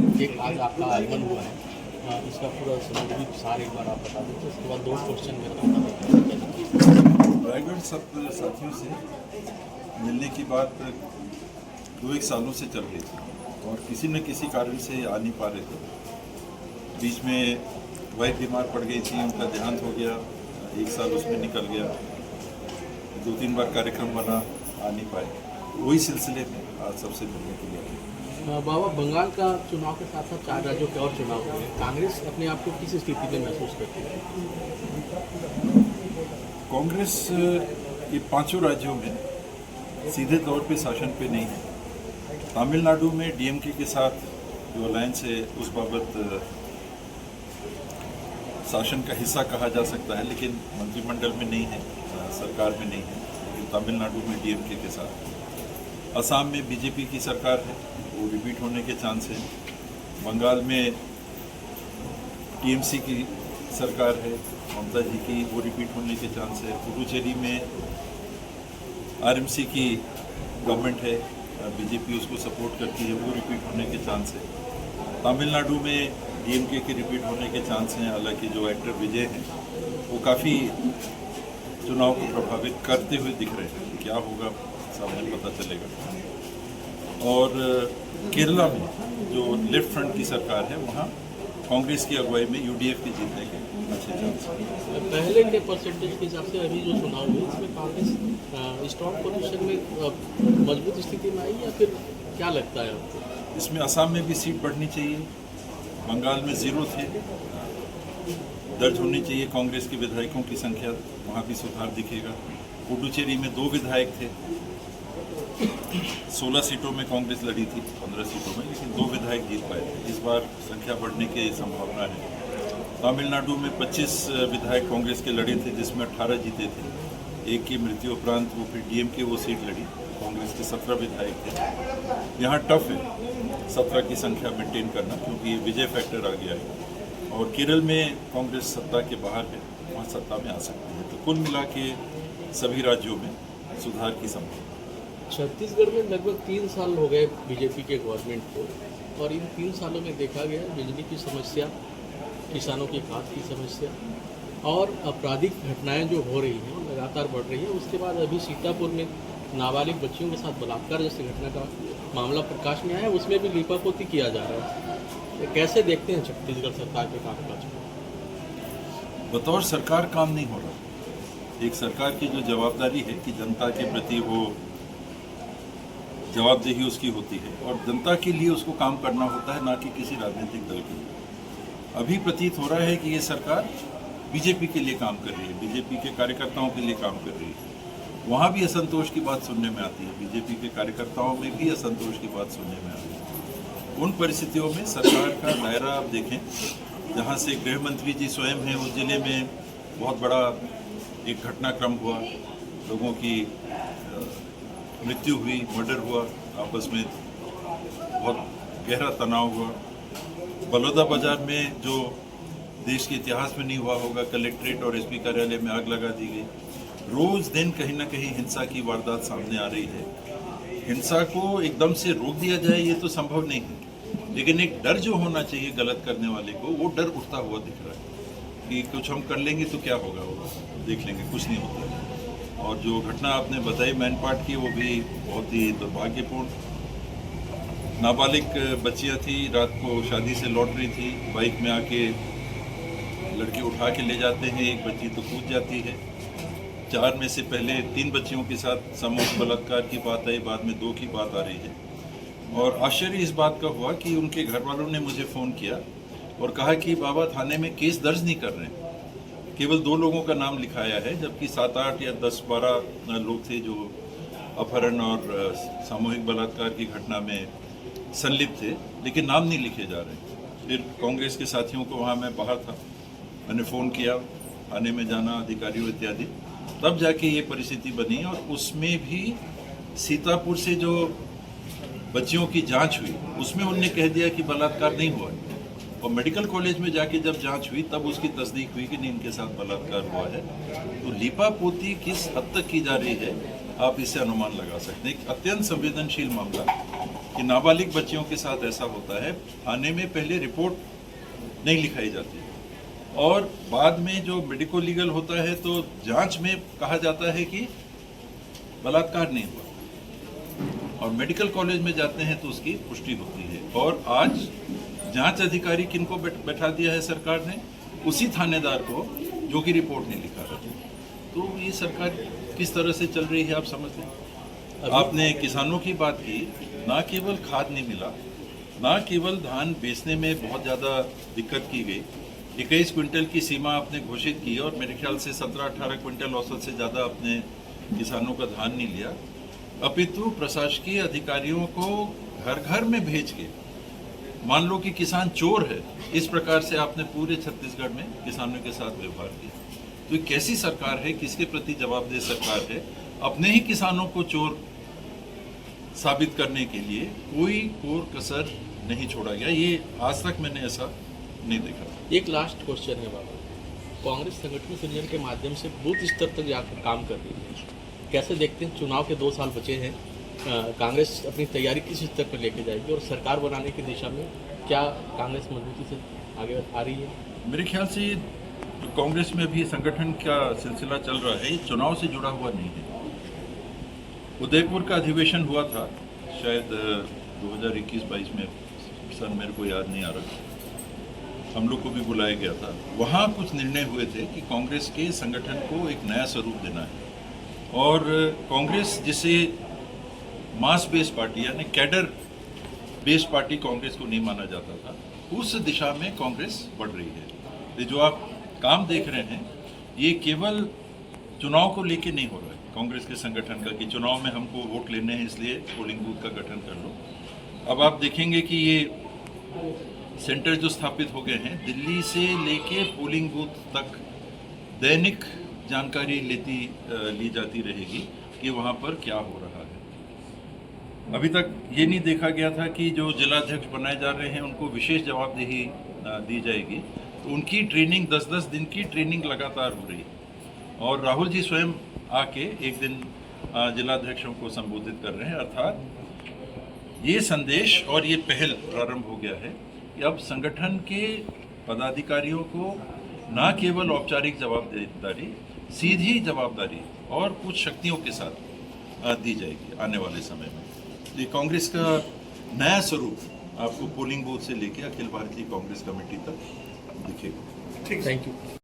एक आज आपका आगमन हुआ है, इसका पूरा समग्र सार एक बार आप बता दीजिए, उसके बाद 2 क्वेश्चन मेरा होता रायगढ़ सब साथियों से मिलने की बात 2-1 सालों से चल रही थी और किसी न किसी कारण से आ नहीं पा रहे थे। बीच में वाइफ बीमार पड़ गई थी, उनका देहांत हो गया, 1 साल उसमें निकल गया, 2-3 बार कार्यक्रम बना, आ नहीं पाए। वही सिलसिले में आज सबसे मिलने के लिए आए। बाबा, बंगाल का चुनाव के साथ साथ 4 राज्यों के और चुनाव हुए, कांग्रेस अपने आप को किस स्थिति में महसूस करती है? कांग्रेस ये 5 राज्यों में सीधे तौर पे शासन पे नहीं है। तमिलनाडु में डीएमके के साथ जो अलायंस है उस बाबत शासन का हिस्सा कहा जा सकता है, लेकिन मंत्रिमंडल में नहीं है, सरकार में नहीं है। लेकिन तमिलनाडु में डीएमके के साथ, असम में बीजेपी की सरकार है, वो रिपीट होने के चांस है। बंगाल में टीएमसी की सरकार है, ममता जी की, वो रिपीट होने के चांस है। पुडुचेरी में आरएमसी की गवर्नमेंट है, बीजेपी उसको सपोर्ट करती है, वो रिपीट होने के चांस है। तमिलनाडु में डीएमके के रिपीट होने के चांस हैं। हालांकि जो एक्टर विजय हैं वो काफ़ी चुनाव को प्रभावित करते हुए दिख रहे हैं, क्या होगा सामने पता चलेगा। और केरला में जो लेफ्ट फ्रंट की सरकार है वहाँ कांग्रेस की अगुवाई में यूडीएफ के जीतने के अच्छे चांस हैं। पहले के परसेंटेज के हिसाब से अभी जो चुनाव हुए इसमें कांग्रेस स्ट्रॉन्ग पोजीशन में मजबूत स्थिति में आई, या फिर क्या लगता है आपको? इसमें असम में भी सीट बढ़नी चाहिए, बंगाल में 0 थे, दर्ज होनी चाहिए कांग्रेस के विधायकों की संख्या, वहाँ भी सुधार दिखेगा। पुडुचेरी में 2 विधायक थे, 16 सीटों में कांग्रेस लड़ी थी, 15 सीटों में, लेकिन 2 विधायक जीत पाए थे। इस बार संख्या बढ़ने की संभावना है। तमिलनाडु में 25 विधायक कांग्रेस के लड़े थे, जिसमें 18 जीते थे। एक की मृत्यु उपरांत वो फिर डीएमके वो सीट लड़ी, कांग्रेस के 17 विधायक थे। यहाँ टफ है 17 की संख्या मेंटेन करना, क्योंकि ये विजय फैक्टर आ गया है। और केरल में कांग्रेस सत्ता के बाहर है, वहाँ सत्ता में आ सकती है। तो कुल मिला के सभी राज्यों में सुधार की संभावना। छत्तीसगढ़ में लगभग 3 साल हो गए बीजेपी के गवर्नमेंट को, और इन 3 सालों में देखा गया बिजली की समस्या, किसानों की खाद की समस्या और आपराधिक घटनाएं जो हो रही हैं वो लगातार बढ़ रही है। उसके बाद अभी सीतापुर में नाबालिग बच्चियों के साथ बलात्कार जैसी घटना का मामला प्रकाश में आया, उसमें भी लीपापोती किया जा रहा है। तो कैसे देखते हैं छत्तीसगढ़ सरकार के कामकाज को? बतौर सरकार काम नहीं हो रहा। एक सरकार की जो जवाबदारी है कि जनता के प्रति वो जवाबदेही उसकी होती है और जनता के लिए उसको काम करना होता है, ना कि किसी राजनीतिक दल के लिए। अभी प्रतीत हो रहा है कि ये सरकार बीजेपी के लिए काम कर रही है, बीजेपी के कार्यकर्ताओं के लिए काम कर रही है। वहाँ भी असंतोष की बात सुनने में आती है, बीजेपी के कार्यकर्ताओं में भी असंतोष की बात सुनने में आती है। उन परिस्थितियों में सरकार का दायरा आप देखें, जहाँ से गृह मंत्री जी स्वयं हैं, उस जिले में बहुत बड़ा एक घटनाक्रम हुआ, लोगों की मृत्यु हुई, मर्डर हुआ, आपस में बहुत गहरा तनाव हुआ। बलौदा बाजार में जो देश के इतिहास में नहीं हुआ होगा, कलेक्ट्रेट और एसपी कार्यालय में आग लगा दी गई। रोज दिन कहीं ना कहीं हिंसा की वारदात सामने आ रही है। हिंसा को एकदम से रोक दिया जाए ये तो संभव नहीं है, लेकिन एक डर जो होना चाहिए गलत करने वाले को, वो डर उठता हुआ दिख रहा है कि कुछ हम कर लेंगे तो क्या होगा, वो देख लेंगे, कुछ नहीं होता है। और जो घटना आपने बताई मैनपाट की, वो भी बहुत ही दुर्भाग्यपूर्ण। नाबालिग बच्चियां थी, रात को शादी से लौट रही थी, बाइक में आके लड़के उठा के ले जाते हैं, एक बच्ची तो कूद जाती है। 4 में से पहले 3 बच्चियों के साथ सामूहिक बलात्कार की बात आई, बाद में 2 की बात आ रही है। और आश्चर्य इस बात का हुआ कि उनके घर वालों ने मुझे फ़ोन किया और कहा कि बाबा थाने में केस दर्ज नहीं कर रहे हैं, केवल 2 लोगों का नाम लिखाया है, जबकि 7-8 या 10-12 लोग थे जो अपहरण और सामूहिक बलात्कार की घटना में संलिप्त थे, लेकिन नाम नहीं लिखे जा रहे। फिर कांग्रेस के साथियों को, वहाँ मैं बाहर था, मैंने फ़ोन किया, थाने में जाना, अधिकारियों इत्यादि, तब जाके ये परिस्थिति बनी। और उसमें भी सीतापुर से जो बच्चियों की जांच हुई, उसमें उनने कह दिया कि बलात्कार नहीं हुआ। और मेडिकल कॉलेज में जाके जब जांच हुई तब उसकी तस्दीक हुई कि नहीं, इनके साथ बलात्कार हुआ है। तो लीपापोती किस हद तक की जा रही है, आप इससे अनुमान लगा सकते हैं। एक अत्यंत संवेदनशील मामला, कि नाबालिग बच्चियों के साथ ऐसा होता है, थाने में पहले रिपोर्ट नहीं लिखाई जाती और बाद में जो मेडिको लीगल होता है तो जांच में कहा जाता है कि बलात्कार नहीं हुआ और मेडिकल कॉलेज में जाते हैं तो उसकी पुष्टि होती है। और आज जांच अधिकारी किनको बैठा दिया है सरकार ने? उसी थानेदार को जो कि रिपोर्ट नहीं लिखा रहा। तो ये सरकार किस तरह से चल रही है आप समझ लें। आपने किसानों की बात की, ना केवल खाद नहीं मिला, ना केवल धान बेचने में बहुत ज़्यादा दिक्कत की गई, 21 क्विंटल की सीमा आपने घोषित की और मेरे ख्याल से 17-18 क्विंटल औसत से ज़्यादा आपने किसानों का धान नहीं लिया, अपितु प्रशासकीय अधिकारियों को घर घर में भेज के मान लो कि किसान चोर है, इस प्रकार से आपने पूरे छत्तीसगढ़ में किसानों के साथ व्यवहार किया। तो ये कैसी सरकार है, किसके प्रति जवाबदेह सरकार है? अपने ही किसानों को चोर साबित करने के लिए कोई कोर कसर नहीं छोड़ा गया। ये आज तक मैंने ऐसा नहीं देखा। एक लास्ट क्वेश्चन है बाबा, कांग्रेस संगठन सृजन के माध्यम से बूथ स्तर तक जाकर काम कर रही है, कैसे देखते हैं? चुनाव के 2 साल बचे हैं, कांग्रेस अपनी तैयारी किस स्तर पर लेके जाएगी और सरकार बनाने की दिशा में क्या कांग्रेस मजबूती से आगे आ रही है? मेरे ख्याल से जो कांग्रेस में भी संगठन का सिलसिला चल रहा है, ये चुनाव से जुड़ा हुआ नहीं है। उदयपुर का अधिवेशन हुआ था शायद 2021-22 में, सन मेरे को याद नहीं आ रहा, हम लोग को भी बुलाया गया था। वहाँ कुछ निर्णय हुए थे कि कांग्रेस के संगठन को एक नया स्वरूप देना है और कांग्रेस जिसे मास बेस्ड पार्टी यानी कैडर बेस्ड पार्टी कांग्रेस को नहीं माना जाता था, उस दिशा में कांग्रेस बढ़ रही है। ये जो आप काम देख रहे हैं ये केवल चुनाव को लेके नहीं हो रहा है कांग्रेस के संगठन का कि चुनाव में हमको वोट लेने हैं इसलिए पोलिंग बूथ का गठन कर लो। अब आप देखेंगे कि ये सेंटर जो स्थापित हो गए हैं, दिल्ली से लेके पोलिंग बूथ तक दैनिक जानकारी ली जाती रहेगी कि वहाँ पर क्या हो रहा है। अभी तक ये नहीं देखा गया था कि जो जिलाध्यक्ष बनाए जा रहे हैं उनको विशेष जवाबदेही दी जाएगी, तो उनकी ट्रेनिंग 10-10 दिन की ट्रेनिंग लगातार हो रही है और राहुल जी स्वयं आके एक दिन जिलाध्यक्षों को संबोधित कर रहे हैं। अर्थात ये संदेश और ये पहल प्रारंभ हो गया है कि अब संगठन के पदाधिकारियों को न केवल औपचारिक जवाबदारी, सीधी जवाबदारी और कुछ शक्तियों के साथ दी जाएगी आने वाले समय में। ये कांग्रेस का नया स्वरूप आपको पोलिंग बूथ से लेकर अखिल भारतीय कांग्रेस कमेटी तक दिखेगा। Thank you.